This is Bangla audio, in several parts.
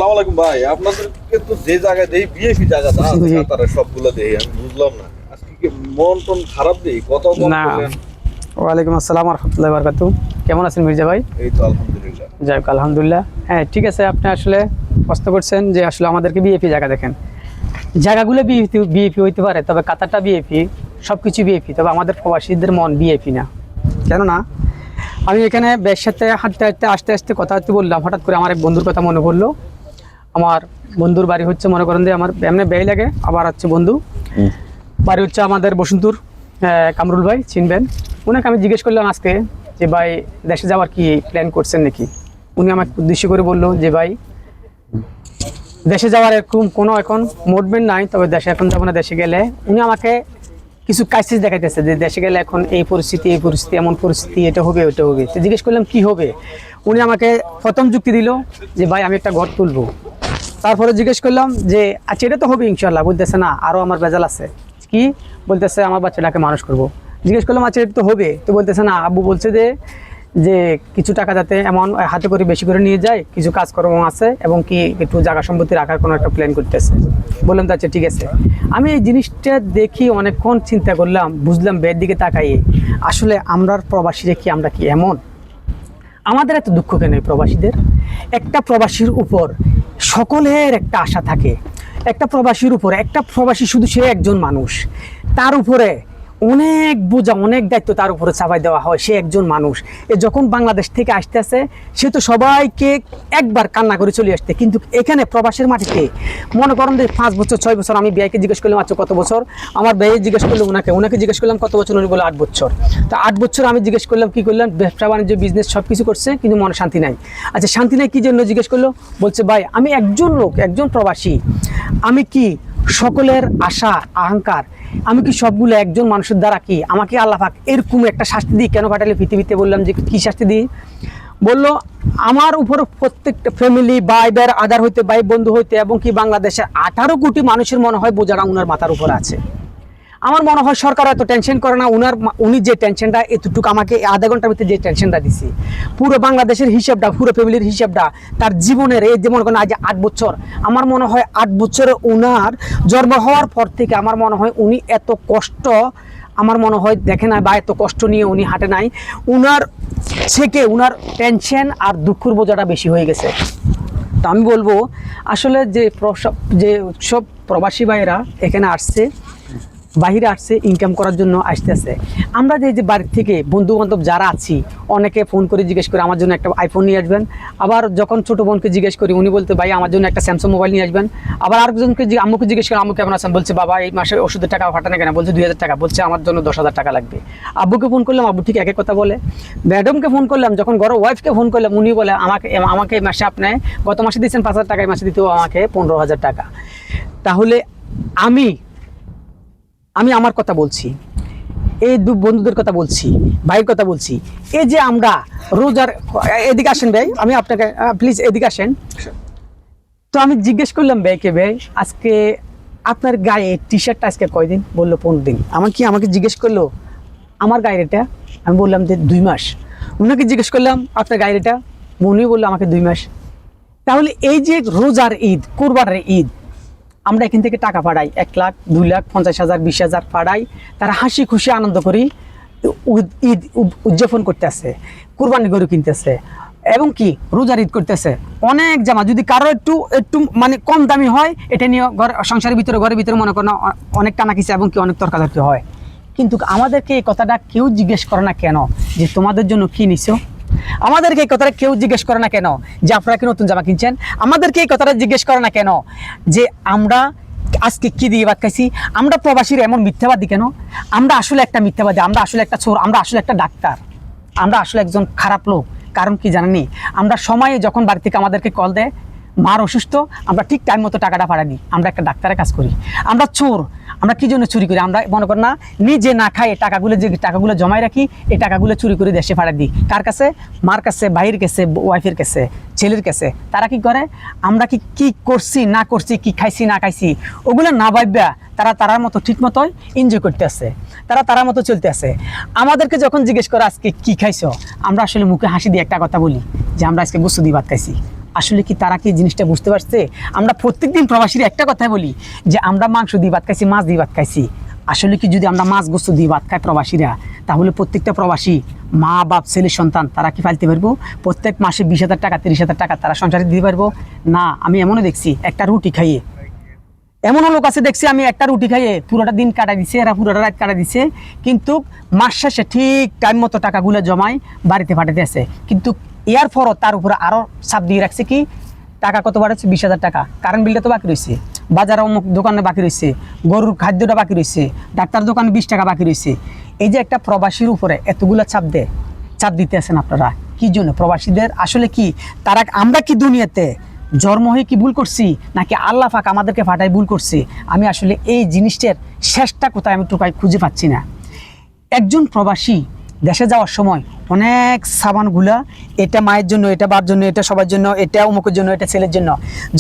আসসালামু আলাইকুম ভাই, আপনাদেরকে তো যে জায়গায় দেই বিএপি জায়গাটা আছে কাতারে সবগুলো দেই, আমি বুঝলাম না আজকে কি মন টন খারাপ দেই কত কম না। করলেন? ওয়ালাইকুম আসসালাম রাহমাতুল্লাহি ওয়া বারাকাতুহু। কেমন আছেন মির্জা ভাই? এই তো আলহামদুলিল্লাহ। যাই হোক আলহামদুলিল্লাহ। হ্যাঁ ঠিক আছে, আপনি আসলে প্রশ্ন করছেন যে আসলে আমাদেরকে বিএপি জায়গা দেখেন। জায়গাগুলো বিএপি হইতে পারে, তবে কাতারটা বিএপি, সব কিছু বিএপি, তবে আমাদের প্রবাসীদের মন বিএপি না। কেননা আমি এখানে বেশ সাথে হাঁটতে হাঁটতে আস্তে আস্তে কথা হতে বললাম, হঠাৎ করে আমার এক বন্ধুর কথা মনে পড়লো। আমার বন্ধুর বাড়ি হচ্ছে, মনে করেন যে আমার এমনি ব্যয় লাগে, আবার হচ্ছে বন্ধু বাড়ি হচ্ছে আমাদের বসন্তপুর। কামরুল ভাই চিনবেন, ওনাকে আমি জিজ্ঞেস করলাম আজকে যে ভাই দেশে যাওয়ার কি প্ল্যান করছেন নাকি। উনি আমাকে উদ্দেশ্য করে বললো যে ভাই দেশে যাওয়ার এরকম কোনো এখন মুভমেন্ট নাই, তবে দেশে এখন যাবো না। দেশে গেলে উনি আমাকে কিছু ক্রাইসিস দেখাইতেছে যে দেশে গেলে এখন এই পরিস্থিতি এমন পরিস্থিতি, এটা হবে ওটা হবে। তো জিজ্ঞেস করলাম কি হবে। উনি আমাকে প্রথম যুক্তি দিল যে ভাই আমি একটা ঘর তুলবো। তারপরে জিজ্ঞেস করলাম যে আচ্ছা এটা তো হবে ইনশাল্লাহ, বলতেছে না আরও আমার বেজাল আছে। কি বলতেছে? আমার বাচ্চাটাকে মানুষ করব। জিজ্ঞেস করলাম আচ্ছা এটা তো হবে, তো বলতেছে না আব্বু বলছে যে কিছু টাকা যাতে এমন হাতে করে বেশি করে নিয়ে যায়, কিছু কাজকর্ম আছে এবং কি একটু জায়গা সম্পত্তি রাখার কোনো একটা প্ল্যান করতেছে। বললাম তো আচ্ছা ঠিক আছে। আমি এই জিনিসটা দেখি অনেকক্ষণ চিন্তা করলাম, বুঝলাম বের দিকে তাকাইয়ে আসলে আমরা প্রবাসীরা কি আমরা কি এমন? আমাদের এত দুঃখ কেন প্রবাসীদের? একটা প্রবাসীর উপর সকলের একটা আশা থাকে, একটা প্রবাসীর উপরে, একটা প্রবাসী শুধু সে একজন মানুষ, তার উপরে অনেক বোঝা অনেক দায়িত্ব তার উপরে চাপাই দেওয়া হয়। সে একজন মানুষ, এ যখন বাংলাদেশ থেকে আসতে আসে সে তো সবাইকে একবার কান্না করে চলে আসতে, কিন্তু এখানে প্রবাসের মাটিতে মনে করেন যে 5 বছর 6 বছর। আমি ব্যয়কে জিজ্ঞেস করলাম আচ্ছা কত বছর, আমার ব্যয় জিজ্ঞেস করলাম ওনাকে জিজ্ঞেস করলাম কত বছর, উনি বলে 8 বছর। তো 8 বছর আমি জিজ্ঞেস করলাম কি করলাম, ব্যবসা বাণিজ্য বিজনেস সব কিছু করছে কিন্তু মনে শান্তি নাই। আচ্ছা শান্তি নাই কি জন্য জিজ্ঞেস করলো, বলছে ভাই আমি একজন লোক, একজন প্রবাসী, আমি কি সকলের আশা আহংকার, আমি কি সবগুলো একজন মানুষের দ্বারা কি আমাকে আল্লাহ পাক এরকম একটা শাস্তি দিই কেন পাঠালে পৃথিবীতে? বললাম যে কি শাস্তি দিই? বললো আমার উপর প্রত্যেকটা ফ্যামিলি ভাই ভাইয়ের আধার হইতে, ভাই বন্ধু হইতে এবং কি বাংলাদেশের 18 কোটি মানুষের মনে হয় বোঝাটা উনার মাথার উপর আছে। আমার মনে হয় সরকার এত টেনশন করে না, উনি যে টেনশনটা এতটুকু আমাকে আধা ঘন্টার ভিতরে যে টেনশনটা দিছি, পুরো বাংলাদেশের হিসাবটা, পুরো ফ্যামিলির হিসাবটা, তার জীবনের এই যে মনে করেন আজ 8 বছর, আমার মনে হয় 8 বছরে উনার জন্ম হওয়ার পর থেকে আমার মনে হয় উনি এত কষ্ট আমার মনে হয় দেখে না, বা এত কষ্ট নিয়ে উনি হাঁটে নাই। উনার থেকে উনার টেনশন আর দুঃখের বোঝাটা বেশি হয়ে গেছে। তো আমি বলবো আসলে যে সব প্রবাসী ভাইয়েরা এখানে আসছে, বাহিরে আসছে ইনকাম করার জন্য আসতেছে, আমরা যে বাড়ির থেকে বন্ধু বান্ধব যারা আছি অনেকে ফোন করে জিজ্ঞেস করে আমার জন্য একটা আইফোন নিয়ে আসবেন। আবার যখন ছোটো বোনকে জিজ্ঞেস করি উনি বলতে ভাই আমার জন্য একটা স্যামসাং মোবাইল নিয়ে আসবেন। আবার আরেকজনকে আম্মুকে জিজ্ঞেস করে আম্মু কেমন আছেন, বলছে বাবা এই মাসে ওষুধের টাকা ফাটানো কেন, বলছে 2000 টাকা, বলছে আমার জন্য 10,000 টাকা লাগবে। আব্বুকে ফোন করলাম, আব্বু ঠিক একই কথা বলে। ম্যাডামকে ফোন করলাম, যখন ঘরের ওয়াইফকে ফোন করলাম উনি বলে আমাকে এই মাসে আপনি গত মাসে দিচ্ছেন 5,000 টাকা, এই মাসে দিতেও আমাকে 15,000 টাকা। তাহলে আমি আমার কথা বলছি, এই দু বন্ধুদের কথা বলছি, ভাইয়ের কথা বলছি, এই যে আমরা রোজার, এদিকে আসেন ভাই, আমি আপনাকে প্লিজ এদিকে আসেন। তো আমি জিজ্ঞেস করলাম ভাইকে, ভাই আজকে আপনার গায়ে টি শার্টটা আজকে কয়দিন? বললো 15 দিন। আমাকে জিজ্ঞেস করলো আমার গায়ের এটা, আমি বললাম যে 2 মাস। উনাকে জিজ্ঞেস করলাম আপনার গায়ের এটা, উনি বললো আমাকে 2 মাস। তাহলে এই যে রোজার ঈদ, কোরবানের ঈদ, আমরা এখান থেকে টাকা পাঠাই 1 লাখ 2 লাখ 50,000 20,000 পাঠাই, তারা হাসি খুশি আনন্দ করি ঈদ উদযাপন করতেছে, কুরবানি গরু কিনতেছে এবং কি রোজার ঈদ করতেছে। অনেক জামা যদি কারো একটু মানে কম দামি হয়, এটা নিয়ে সংসারের ভিতরে ঘরের ভিতরে মনে করেন অনেক টানাকিছে এবং কি অনেক তর্কাতর্কি হয়। কিন্তু আমাদেরকে এই কথাটা কেউ জিজ্ঞেস করে না কেন যে তোমাদের জন্য কি নিছো? আমাদেরকে এই কথাটা কেউ জিজ্ঞেস করে না কেন যে আপনারা কি নতুন জামা কিনছেন? আমাদেরকে এই কথাটা জিজ্ঞেস করে না কেন যে আমরা আজকে কি দিয়ে ভাত খাইছি? আমরা প্রবাসীরা এমন মিথ্যাবাদী কেন? আমরা আসলে একটা মিথ্যাবাদী, আমরা আসলে একটা চোর, আমরা আসলে একটা ডাক্তার, আমরা আসলে একজন খারাপ লোক। কারণ কি জানেননি, আমরা সময়ে যখন বাড়ি থেকে আমাদেরকে কল দেয় মার অসুস্থ, আমরা ঠিক টাইম মতো টাকাটা পাঠাই দিই, আমরা একটা ডাক্তারের কাজ করি। আমরা চোর, আমরা কি জন্য চুরি করি? আমরা মনে কর না নিজে না খাই টাকাগুলো জমাই রাখি, এই টাকাগুলো চুরি করে দেশে পাঠাই দিই। কার কাছে? মার কাছে, ভাইয়ের কাছে, ওয়াইফের কাছে, ছেলের কাছে। তারা কি করে? আমরা কি করছি না করছি, কি খাইছি না খাইছি, ওগুলো না ভাববা তারার মতো ঠিক মতোই এনজয় করতে আসে, তারার মতো চলতে আসে। আমাদেরকে যখন জিজ্ঞেস করে আজকে কি খাইছো, আমরা আসলে মুখে হাসি দিয়ে একটা কথা বলি যে আমরা আজকে গোস্ত দিয়ে ভাত খাইছি। আসলে কি তারা কি জিনিসটা বুঝতে পারছে? আমরা প্রত্যেকদিন প্রবাসীর একটা কথাই বলি যে আমরা মাংস দিয়ে ভাত খাইছি, মাছ দিয়ে ভাত খাইছি। আসলে কি যদি আমরা মাছ গোস্ত দিয়ে ভাত খাই প্রবাসীরা, তাহলে প্রত্যেকটা প্রবাসী মা বাপ ছেলে সন্তান তারা কি পালতে পারবো? প্রত্যেক মাসে 20,000 টাকা 30,000 টাকা তারা সংসারে দিতে পারবো না? আমি এমনও দেখছি একটা রুটি খাইয়ে, এমনও লোক আছে দেখছি আমি একটা রুটি খাইয়ে পুরোটা দিন কাটা দিছে, এরা পুরোটা রাত কাটা দিছে, কিন্তু মাস শেষে ঠিক টাইম মতো টাকাগুলো জমায় বাড়িতে পাঠাতে আছে। কিন্তু এর পরও তার উপরে আরও চাপ দিয়ে রাখছে কি, টাকা কত বাড়াচ্ছে? 20,000 টাকা। কারেন্ট বিলটা তো বাকি রয়েছে, বাজারে অমুক দোকানে বাকি রয়েছে, গরুর খাদ্যটা বাকি রয়েছে, ডাক্তার দোকানে 20 টাকা বাকি রয়েছে। এই যে একটা প্রবাসীর উপরে এতগুলো চাপ দিতে আছেন আপনারা কি জন্য? প্রবাসীদের আসলে কি তারা, আমরা কি দুনিয়াতে জন্ম হয়ে কি ভুল করছি, নাকি আল্লাহ পাক আমাদেরকে ফাটাই ভুল করছি? আমি আসলে এই জিনিসটার শেষটা কোথায় আমি টোকাই খুঁজে পাচ্ছি না। একজন প্রবাসী দেশে যাওয়ার সময় অনেক সাবানগুলা, এটা মায়ের জন্য, এটা বার জন্য, এটা সবার জন্য, এটা অমুকের জন্য, এটা ছেলের জন্য,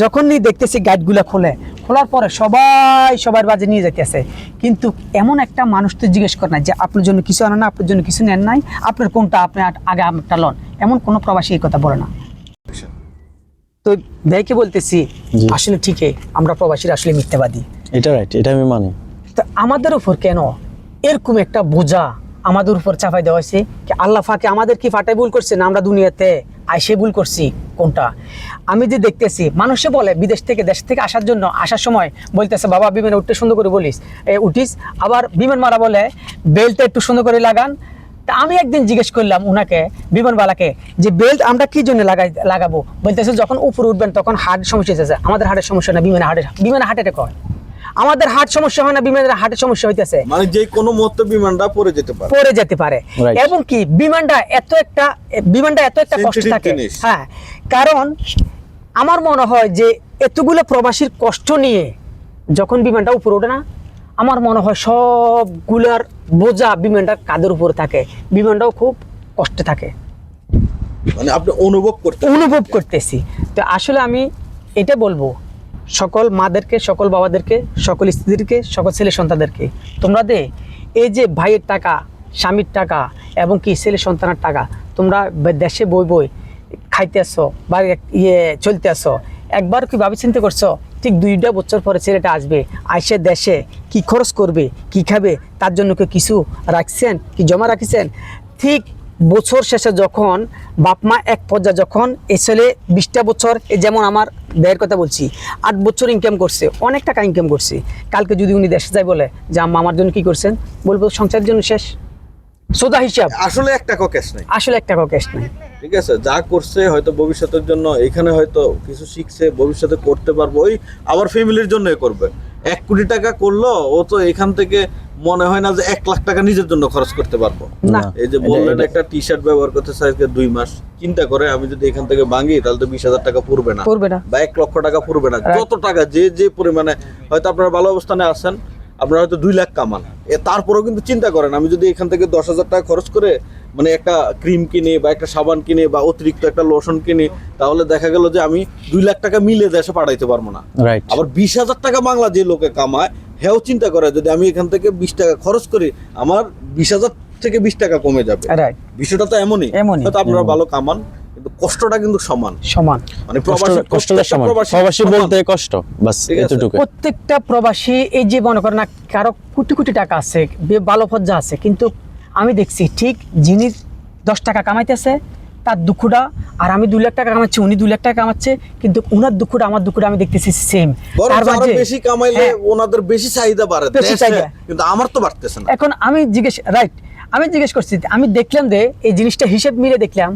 যখনই দেখতেছি গাইডগুলা খোলার পরে সবার বাজে নিয়ে যাইতেছে। কিন্তু এমন একটা মানুষ তো জিজ্ঞেস করে না যে আপনার জন্য কিছু আনা না, আপনার জন্য কিছু নেন নাই, আপনার কোনটা আপনি আগে আমারটা লন, এমন কোনো প্রবাসী এই কথা বলে না। তো ভাইকে বলতেছি আসলে ঠিকই আমরা প্রবাসীরা আসলে মিথ্যাবাদী, এটা রাইট, এটা আমি মানি। তো আমাদের উপর কেন এরকম একটা বোঝা আমাদের উপর চাপাই দেওয়া হয়েছে? কি আল্লাহ ফাঁকে আমাদের কি ফাটাই ভুল করছে না আমরা দুনিয়াতে আইসে ভুল করছি? কোনটা? আমি যে দেখতেছি মানুষে বলে বিদেশ থেকে দেশ থেকে আসার সময় বলতেছে বাবা বিমানে উঠতে সুন্দর করে বলিস উঠিস, আবার বিমান মারা বলে বেল্টটা একটু সুন্দর করে লাগান। তা আমি একদিন জিজ্ঞেস করলাম উনাকে, বিমানবালাকে, যে বেল্ট আমরা কি জন্য লাগাবো? বলতেছে যখন উপরে উঠবেন তখন হার্ট সমস্যা হয়েছে। আমাদের হার্টের সমস্যা না, বিমানে হার্ট অ্যাটাক হয়। আমাদের হার্ট সমস্যা হয় না, বিমানের হার্টের সমস্যা হইতেছে। মানে যে কোনো মুহূর্তে বিমানটা পড়ে যেতে পারে। Right. এবং কি বিমানটা এত একটা কষ্ট Sensitive থাকে। জিনিস। হ্যাঁ, কারণ আমার মনে হয় যে এতগুলো প্রবাসীর কষ্ট নিয়ে যখন বিমানটা উপরে ওঠে না, আমার মনে হয় সবগুলার বোঝা বিমানটার কাঁধের উপরে থাকে, বিমানটাও খুব কষ্টে থাকে। মানে আপনি অনুভব করতেছি। তো আসলে আমি এটা বলবো সকল মাদেরকে, সকল বাবাদেরকে, সকল স্ত্রীদেরকে, সকল ছেলে সন্তানদেরকে, তোমরা এই যে ভাইয়ের টাকা, স্বামীর টাকা এবং কি ছেলে সন্তানের টাকা তোমরা দেশে বই খাইতে আসো বা চলতে আসো, একবার কি ভাবে চিন্তা করছো ঠিক 2টা বছর পরে ছেলেটা আসবে, আইসে দেশে কি খরচ করবে, কি খাবে, তার জন্য কি কিছু রাখছেন, কি জমা রাখিছেন? ঠিক বছর শেষে যখন বাপ মা এক পর্যায়ে যখন এই ছেলে 20টা বছর, যেমন আমার ব্যয়ের কথা বলছি, 8 বছর ইনকাম করছে, অনেক টাকা ইনকাম করছে, কালকে যদি উনি দেশে যায় বলে যে আম্মা আমার জন্য কি করছেন, বলবো সংসারের জন্য শেষ। সোজা হিসাব, আসলে 1 টাকাও ক্যাশ নাই। আসলে 1 টাকাও ক্যাশ নাই। ঠিক আছে, যা করছে হয়তো ভবিষ্যতের জন্য, এখানে হয়তো কিছু শিখছে, ভবিষ্যতে করতে পারবো, ওই আবার ফ্যামিলির জন্যই করবে। 1 কোটি টাকা করলো, ও তো এখান থেকে মনে হয় না যে 1 লাখ টাকা নিজের জন্য খরচ করতে পারবো না। এই যে বললেন একটা টি শার্ট ব্যবহার করতে চাইছে 2 মাস, চিন্তা করে আমি যদি এখান থেকে ভাঙি তাহলে তো 20,000 টাকা পড়বে না বা 1 লক্ষ টাকা পড়বে না। যত টাকা যে পরিমাণে, হয়তো আপনারা ভালো অবস্থানে আছেন, আপনারা হয়তো 2 লাখ কামান, তারপরেও কিন্তু চিন্তা করেন আমি যদি এখান থেকে 10,000 টাকা খরচ করে মানে একটা ক্রিম কিনে বা একটা সাবান কিনে বা অতিরিক্ত একটা লোশন কিনে, তাহলে দেখা গেল যে আমি 2 লাখ টাকা মিলে দেশে পাঠাইতে পারবো না। রাইট। আবার 20,000 টাকা বাংলা যে লোকে কামায়, হেও চিন্তা করে যদি আমি এখান থেকে 20 টাকা খরচ করি আমার 20,000 থেকে 20 টাকা কমে যাবে। বিষয়টা তো এমনই। হয়তো আপনারা ভালো কামান, কিন্তু কষ্টটা কিন্তু সমান। মানে প্রবাসী বলতে কষ্ট, বাস এতটুকু। প্রত্যেকটা প্রবাসী এই যে মনে করেন না কারো কোটি কোটি টাকা আছে, ভালো পর্যা আছে, কিন্তু আমি দেখছি ঠিক যিনি 10 টাকা কামাইতেছে তার দুঃখটা, আর আমি 2 লাখ টাকা কামাচ্ছি, উনি 2 লাখ টাকা কামাচ্ছে, কিন্তু উনার দুঃখটা আমার দুঃখটা আমি দেখতেছি সেম। বেশি কামাইলে ওনাদের বেশি চাহিদা বাড়ে, কিন্তু আমার তো বাড়তেছে না। এখন আমি জিজ্ঞেস করছি, আমি দেখলাম যে এই জিনিসটা হিসেব মিলে দেখলাম,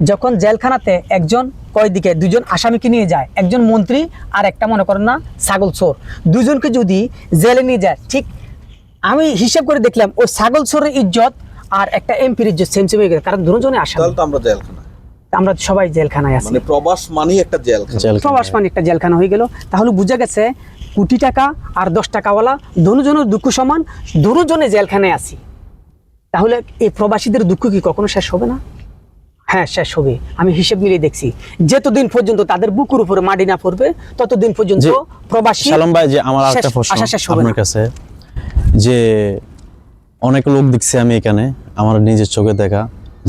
যখন জেলখানাতে একজন কয়েদিকে 2জন আসামিকে নিয়ে যায়, একজন মন্ত্রী আর একটা মনে করেন না ছাগল চোর, 2জনকে যদি জেলে নিয়ে যায়, ঠিক আমি হিসাব করে দেখলাম ও ছাগল চোরের ইজ্জত আর একটা এমপির ইজ্জত সেম হয়ে গেছে, কারণ দুজনে আসামি। তাহলে তো আমরা জেলখানা, আমরা সবাই জেলখানায় আছি। মানে প্রবাস মানেই একটা জেলখানা, প্রবাস মানে একটা জেলখানা হয়ে গেল। তাহলে বুঝা গেছে কোটি টাকা আর 10 টাকাওয়ালা দুজনের দুঃখ সমান, দুজনে জেলখানায় আছি। তাহলে এই প্রবাসীদের দুঃখ কি কখনো শেষ হবে না? হ্যাঁ, শেষ হবে। আমি হিসেব মিলিয়ে দেখছি, যতদিন পর্যন্ত তাদের বুকুর উপরে মাটি না পড়বে ততদিন পর্যন্ত প্রবাসী। সালাম ভাই, যে আমার একটা প্রশ্ন আপনার কাছে, যে অনেক লোক দেখছি আমি এখানে, আমার নিজের চোখে দেখা,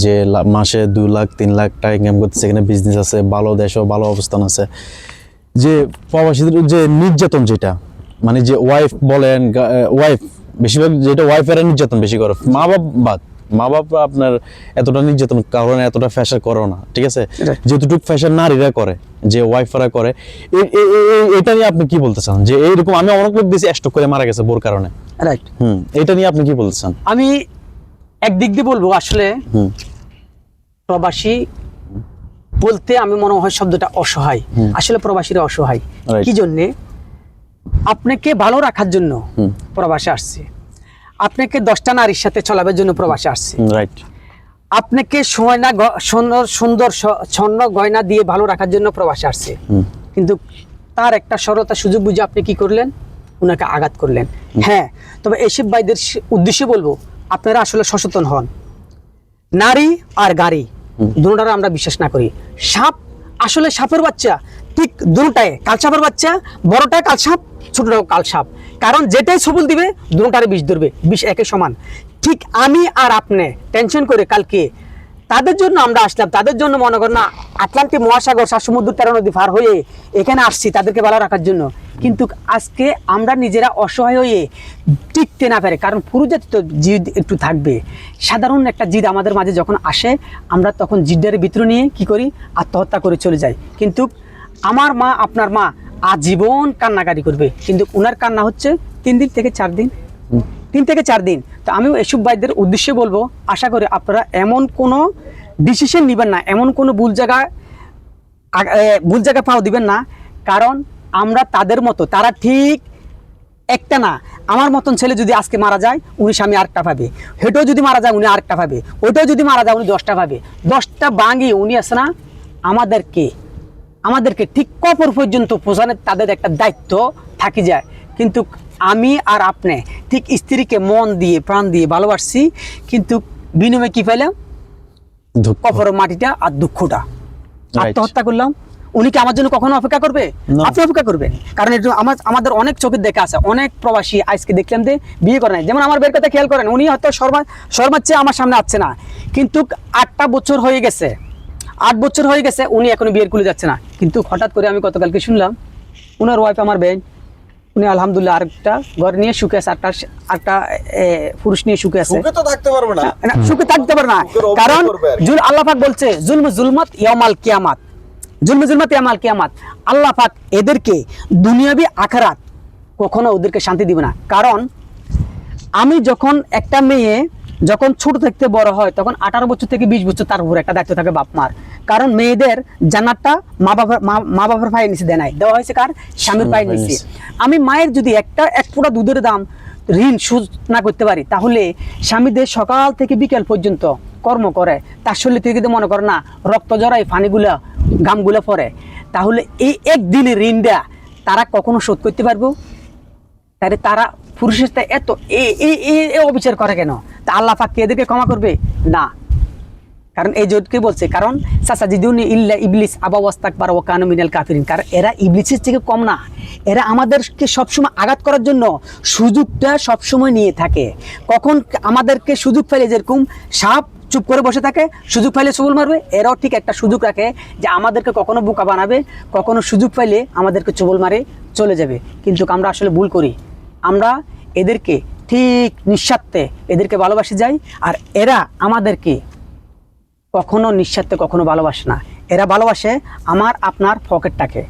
যে মাসে 2 লাখ 3 লাখ টাকা ইনকাম করতেছে, এখানে বিজনেস আছে, ভালো দেশও ভালো অবস্থান আছে, যে প্রবাসীদের যে নির্যাতন যেটা মানে যে ওয়াইফ বলেন ওয়াইফ বেশিরভাগ যেটা ওয়াইফেরা নির্যাতন বেশি করে, মা বাপ আপনার এতটা নির্যাতন কারণ এতটা ফ্যাশন করো না, ঠিক আছে, যতটুকু ফ্যাশন নারীরা করে যে ওয়াইফরা করে, এটা নিয়ে আপনি কি বলতে চান? যে এইরকম আমি অনেক লোক দিয়েছি স্ট্রোক করে মারা গেছে বোর কারণে, রাইট। এটা নিয়ে আপনি কি বলতে চান? আমি একদিক দিয়ে বলবো আসলে প্রবাসী বলতে আমি মনে হয় শব্দটা অসহায়, আসলে প্রবাসীরা অসহায়। কি জন্যে? আপনাকে ভালো রাখার জন্য প্রবাসে আসছে, আপনাকে 10টা নারীর সাথে চলাবার জন্য প্রবাসে আসছে, রাইট, আপনাকে সুন্দর স্বর্ণ গয়না দিয়ে ভালো রাখার জন্য প্রবাসে আসছে, কিন্তু তার একটা সরলতা সুযোগ বুঝে আপনি কি করলেন? ওনাকে আঘাত করলেন। হ্যাঁ, তবে এসব ভাইদের উদ্দেশ্যে বলবো আপনারা আসলে সচেতন হন। নারী আর গাড়ি দুটোটারে আমরা বিশ্বাস না করি। সাপ আসলে সাপের বাচ্চা, ঠিক দুটাই কালসাপের বাচ্চা, বড়টাই কালসাপ, ছোটটাও কালসাপ, কারণ যেটাই সবল দিবে দুটারে বিষ ধরবে, বিষ একই সমান। ঠিক আমি আর আপনি টেনশন করে কালকে তাদের জন্য আমরা আসলাম, তাদের জন্য মনে করেন না আটলান্টিক মহাসাগর 7 সমুদ্র 13 নদী পার হয়ে এখানে আসছি তাদেরকে ভালো রাখার জন্য, কিন্তু আজকে আমরা নিজেরা অসহায় হয়ে টিকতে না পারে, কারণ পুরুজাতি তো জিদ একটু থাকবে। সাধারণ একটা জিদ আমাদের মাঝে যখন আসে আমরা তখন জিদ্দারের ভিতরে নিয়ে কি করি? আত্মহত্যা করে চলে যাই। কিন্তু আমার মা আপনার মা আজীবন কান্নাকাটি করবে, কিন্তু ওনার কান্না হচ্ছে 3 দিন থেকে 4 দিন, 3 থেকে 4 দিন। তো আমিও এসব ভাইদের উদ্দেশ্যে বলবো, আশা করি আপনারা এমন কোনো ডিসিশন নেবেন না, এমন কোনো ভুল জায়গা পাও দিবেন না, কারণ আমরা তাদের মতো, তারা ঠিক একটা না। আমার মতন ছেলে যদি আজকে মারা যায় উনি স্বামী আরেকটা পাবে, হেঁটেও যদি মারা যায় উনি আরেকটা পাবে, ওইটাও যদি মারা যায় উনি 10টা পাবে, 10টা বাঙি উনি আছে না আমাদেরকে ঠিক কবর পর্যন্ত পৌঁছানোর তাদের একটা দায়িত্ব থাকি যায়। কিন্তু আমি আর আপনি ঠিক স্ত্রীকে মন দিয়ে প্রাণ দিয়ে ভালোবাসছি, কিন্তু বিনিময়ে কি পেলাম? কবর মাটিটা আর দুঃখটা। আত্মহত্যা করলাম। উনি কি আমার জন্য কখনো অপেক্ষা করবে? আপনি অপেক্ষা করবেন, কারণ এটা আমাদের অনেক চোখের দেখা আছে। অনেক প্রবাসী আজকে দেখলাম যে বিয়ে করে নাই, যেমন আমার বের কথা খেয়াল করেন, উনি হয়তো শর্মার চেয়ে আমার সামনে আসছে না, কিন্তু 8 বছর হয়ে গেছে, 8 বছর হয়ে গেছে উনি এখনো বিয়ের কুলে যাচ্ছে না। কিন্তু হঠাৎ করে আমি গতকালকে শুনলাম উনার ওয়াইফ আমার বেন, উনি আলহামদুলিল্লাহ আরেকটা ঘর নিয়ে সুখে আছে, আরেকটা পুরুষ নিয়ে সুখে আছে। সুখে তো থাকতে পারবে না, সুখে থাকতে পারবে না, কারণ আল্লাহ পাক বলছে জুলমত ইয়াউমাল কিয়ামাত, জুলমত ইয়াউমাল কিয়ামাত। আল্লাহ পাক এদেরকে দুনিয়াবি আখিরাত কখনো ওদেরকে শান্তি দিবে না। কারণ আমি যখন একটা মেয়ে যখন ছোট থেকে বড় হয় তখন 18 বছর থেকে 20 বছর তার উপর একটা দায়িত্ব থাকে বাপ মার, কারণ মেয়েদের জান্নাতটা মা বাবার পায়ে নিচে দেয় নাই, দেওয়া হয়েছে কার? স্বামীর পায়ে নিচে। আমি মায়ের যদি এক ফোঁটা দুধের দাম ঋণ শোধ না করতে পারি, তাহলে স্বামীদের সকাল থেকে বিকেল পর্যন্ত কর্ম করে, তার শরীর থেকে যদি মনে করে না রক্ত জড়াই ফানিগুলা গামগুলা পরে, তাহলে এই একদিনের ঋণটা তারা কখনো শোধ করতে পারবো? তাহলে তারা পুরুষের এত অবিচার করে কেন? তা আল্লাহ পাক এদেরকে ক্ষমা করবে না, কারণ এই জোটকে বলছে, কারণ সাসাজিদুনি ইল্লা ইবলিস আবা ওয়াস্তাকবার ওয়া কানা মিনাল কাফিরিন, কারণ এরা ইবলিসের থেকে কম না, এরা আমাদেরকে সবসময় আঘাত করার জন্য সুযোগটা সবসময় নিয়ে থাকে। কখন আমাদেরকে সুযোগ ফেলে, যেরকম সাপ চুপ করে বসে থাকে, সুযোগ পাইলে সবল মারবে, এরাও ঠিক একটা সুযোগ রাখে যে আমাদেরকে কখনো বোকা বানাবে, কখনো সুযোগ পাইলে আমাদেরকে চবল মারে চলে যাবে। কিন্তু আমরা আসলে ভুল করি, আমরা এদেরকে ঠিক নিঃস্বার্থে এদেরকে ভালোবাসে যাই, আর এরা আমাদেরকে কখনো নিঃস্বার্থে কখনো ভালোবাসে না, এরা ভালোবাসে আমার আপনার পকেটটাকে।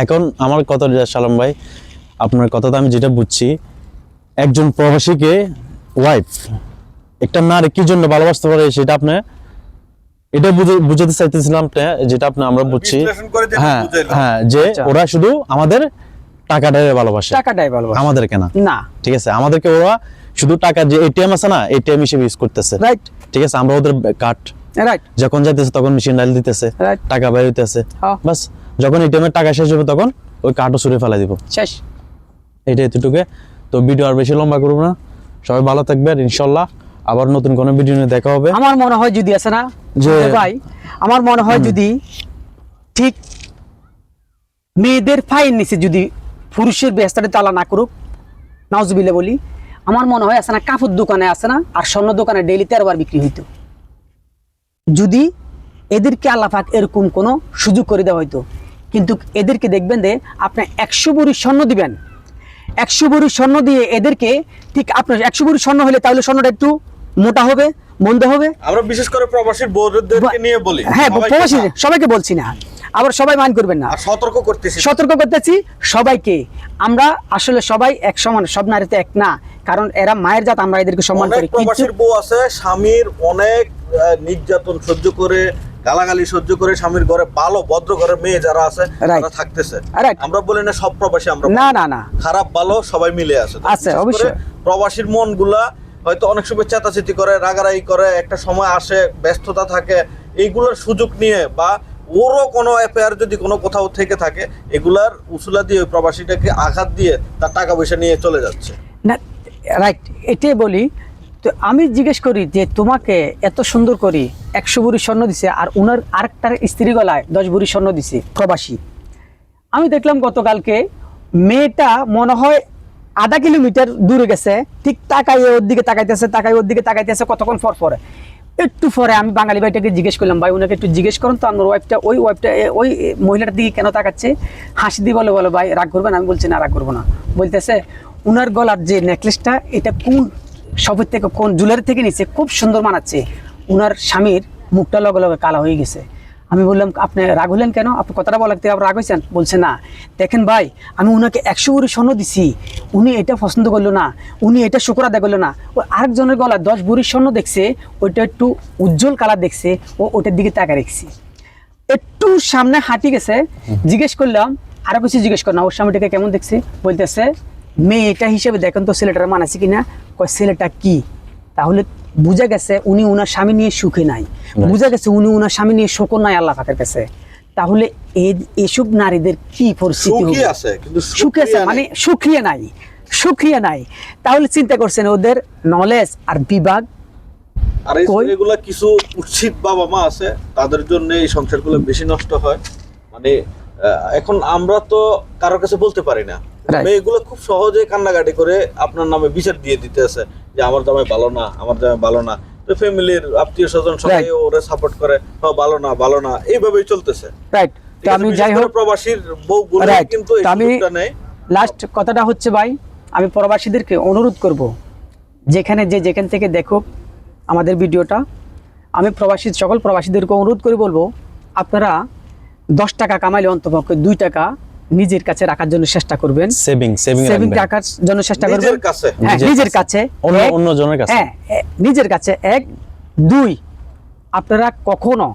এখন আমার কথা সালাম ভাই, আপনার কথাটা আমি যেটা বুঝছি, একজন প্রবাসীকে ওয়াইফ একটা নারী কি জন্য ভালোবাসতে পারে সেটা আপনি এটা বুঝাতে চাইতেছিলাম, যেটা আপনি আমরা বুঝছি। হ্যাঁ হ্যাঁ, যে ওরা শুধু আমাদের টাকাটাই ভালোবাসে, আমাদের কেনা না, ঠিক আছে, আমাদেরকে ওরা শুধু টাকা যে এটিএম আছে না, এটিএম হিসেবে ইউজ করতেছে, রাইট, ঠিক আছে, আমরা ওদের কার্ড রাইট, যখন যাইতেছে তখন মেশিন ডাল দিতেছে, টাকা বের হইতেছে, বাস যখন এটিএম এর টাকা শেষ হবে তখন ওই কার্ডও ছুঁড়ে ফেলা দিব, শেষ। এটা এতটুকু। তো ভিডিও আর বেশি লম্বা করব না, সবাই ভালো থাকবেন, ইনশাআল্লাহ আবার নতুন কোনো ভিডিও নিয়ে দেখা হবে। আমার মনে হয় যদি আছে না যে ভাই, আমার মনে হয় যদি ঠিক মেয়েদের ফাইন নিচে যদি পুরুষের ব্যস্তারে তালা না করুক, নাউজুবিল্লাহ বলি, আমার মনে হয় আছে না কাপড় দোকানে আছে না আর স্বর্ণ দোকানে ডেইলি 13 বার বিক্রি হইতো। যদি এদেরকে আল্লাহ পাক এরকম কোনো সুযোগ করে দেওয়া হয়তো, কিন্তু এদেরকে দেখবেন যে আপনি 100 ভরি স্বর্ণ দিবেন, 100 ভরি স্বর্ণ দিয়ে এদেরকে, ঠিক আপনার 100 ভরি স্বর্ণ হলে তাহলে স্বর্ণটা একটু মোটা হবে, মন্দ হবে। আমরা বিশেষ করে প্রবাসীর বউদেরকে নিয়ে বলি, হ্যাঁ সবাইকে প্রবাসী না। সবাইকে বলছি না, আবার সবাই মাইন্ড করবেন না, আর সতর্ক করতেছি সবাইকে। আমরা আসলে সবাই এক সমান, সব নারী তো এক না, কারণ এরা মায়ের জাত, আমরা এদেরকে সম্মান অনেক করি। কিন্তু প্রবাসীর বউ আছে স্বামীর অনেক নির্যাতন সহ্য করে, গালাগালি সহ্য করে, স্বামীর ঘরে ভালো ভদ্র ঘরের মেয়ে যারা আছে Right. তারা থাকতেছে। Right. আমরা বলি না সব প্রবাসী, আমরা না না না, খারাপ ভালো সবাই মিলে আছে। তো আছে, বিশেষ করে অবশ্যই। প্রবাসীর মনগুলা হয়তো অনেক সময় চেতাচেতি করে, রাগারাগি করে, একটা সময় আসে, ব্যস্ততা থাকে, এইগুলোর সুযোগ নিয়ে বা ওরও কোনো অ্যাফেয়ার যদি কোনো কোথাও থেকে থাকে, এগুলার উসুলা দিয়ে ওই প্রবাসীটাকে আঘাত দিয়ে তার টাকা পয়সা নিয়ে চলে যাচ্ছে। না রাইট, এটাই বলি। তো আমি জিজ্ঞেস করি যে তোমাকে এত সুন্দর করি 100 ভরি স্বর্ণ দিছে, আর উনার আরেকটা স্ত্রী গলায় 10 ভরি স্বর্ণ দিছে প্রবাসী। আমি দেখলাম গতকালকে মেয়েটা মনে হয় আধা কিলোমিটার দূরে গেছে, ঠিক তাকাইয়ে ওর দিকে তাকাইতেছে, কতক্ষণ পর একটু পরে আমি বাঙালি ভাইটাকে জিজ্ঞেস করলাম, ভাই ওনাকে একটু জিজ্ঞেস করুন তো আপনার ওয়াইফটা, ওই মহিলাটার দিকে কেন তাকাচ্ছে, হাসি দিয়ে বলে ভাই রাগ করবেন, আমি বলছি না রাগ করবো না। বলতেছে উনার গলার যে নেকলেসটা, এটা কোন সবের থেকে, কোন জুয়েলারি থেকে নিচ্ছে, খুব সুন্দর মানাচ্ছে, উনার স্বামীর মুখটা লগে লগে কালা হয়ে গেছে। আমি বললাম আপনি রাগ হলেন কেন, আপনি কথাটা বলার থেকে আবার রাগ হয়েছেন? বলছে না, দেখেন ভাই আমি উনাকে 100 ভরি স্বর্ণ দিছি, উনি এটা পছন্দ করলো না, উনি এটা শুকর আদায় করলো না, ওই আরেকজনের গলা 10 ভরি স্বর্ণ দেখছে, ওইটা একটু উজ্জ্বল কালার দেখছে, ওটার দিকে তাকা রেখছি। একটু সামনে হাঁটি গেছে, জিজ্ঞেস করলাম আরো কিছু জিজ্ঞেস কর না, ওর স্বামীটাকে কেমন দেখছে? বলতেছে মেয়েটা হিসেবে দেখেন তো ছেলেটার মানাছে কিনা। কয় ছেলেটা কি? তাহলে বুঝা গেছে উনি উনার স্বামী নিয়ে সুখে নাই, বুঝা গেছে উনি উনার স্বামী নিয়ে শোকর নাই আল্লাহ পাকের কাছে। তাহলে এসব নারীদের কি পরিস্থিতি হবে? সুখে আছে মানে সুক্রিয়া নাই। তাহলে চিন্তা করছেন ওদের নলেজ আর বিভাগ। আর এগুলা কিছু উচিত বাবা মা আছে, তাদের জন্য এই সংসারগুলো বেশি নষ্ট হয়। মানে এখন আমরা তো কারোর কাছে বলতে পারি না, মেয়েগুলো খুব সহজে কান্নাকাটি করে আপনার নামে বিচার দিয়ে দিতে আছে যে আমার জামাই ভালো না, আমার জামাই ভালো না। তো ফ্যামিলির আত্মীয় স্বজন সবাই ওরে সাপোর্ট করে, ভালো না এইভাবেই চলতেছে। রাইট। তো আমি যাই হোক প্রবাসীর বউগুলো কিন্তু এই সুযোগটা নেই। লাস্ট কথাটা হচ্ছে ভাই, আমি প্রবাসীদেরকে অনুরোধ করব, যেখান থেকে দেখো আমাদের ভিডিওটা, আমি সকল প্রবাসীদেরকে অনুরোধ করে বলবো, আপনারা 10 টাকা কামাইলে অন্তপক্ষে 2 টাকা নিজের কাছে রাখার জন্য চেষ্টা করবেন, সেভিং রাখার জন্য চেষ্টা করবেন নিজের কাছে, অন্যজনের কাছে, নিজের কাছে। 1 2 আপনারা কখনো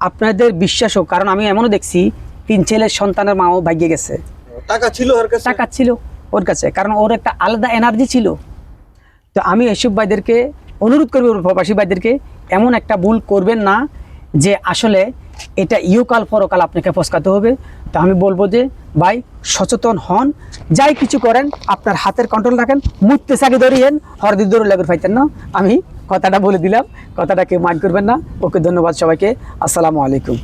আপনাদের বিশ্বাস হোক, কারণ আমি এমনও দেখছি 3 ছেলের সন্তানের মাও ভাগ্যে গেছে, টাকা ছিল ওর কাছে, কারণ ওর একটা আলাদা এনার্জি ছিল। তো আমি এসব ভাইদেরকে অনুরোধ করবো, প্রবাসী ভাইদেরকে, এমন একটা ভুল করবেন না যে আসলে এটা ইহকাল পরকাল আপনাকে পস্কাতে হবে। তো আমি বলবো যে ভাই সচেতন হন, যাই কিছু করেন আপনার হাতের কন্ট্রোল রাখেন, মুখতে চাকি ধরিয়েন, হরদি দৌড় লাগর ফাইতেন না। আমি কথাটা বলে দিলাম, কথাটা কেউ মাইন্ড করবেন না। ওকে, ধন্যবাদ সবাইকে, আসসালামু আলাইকুম।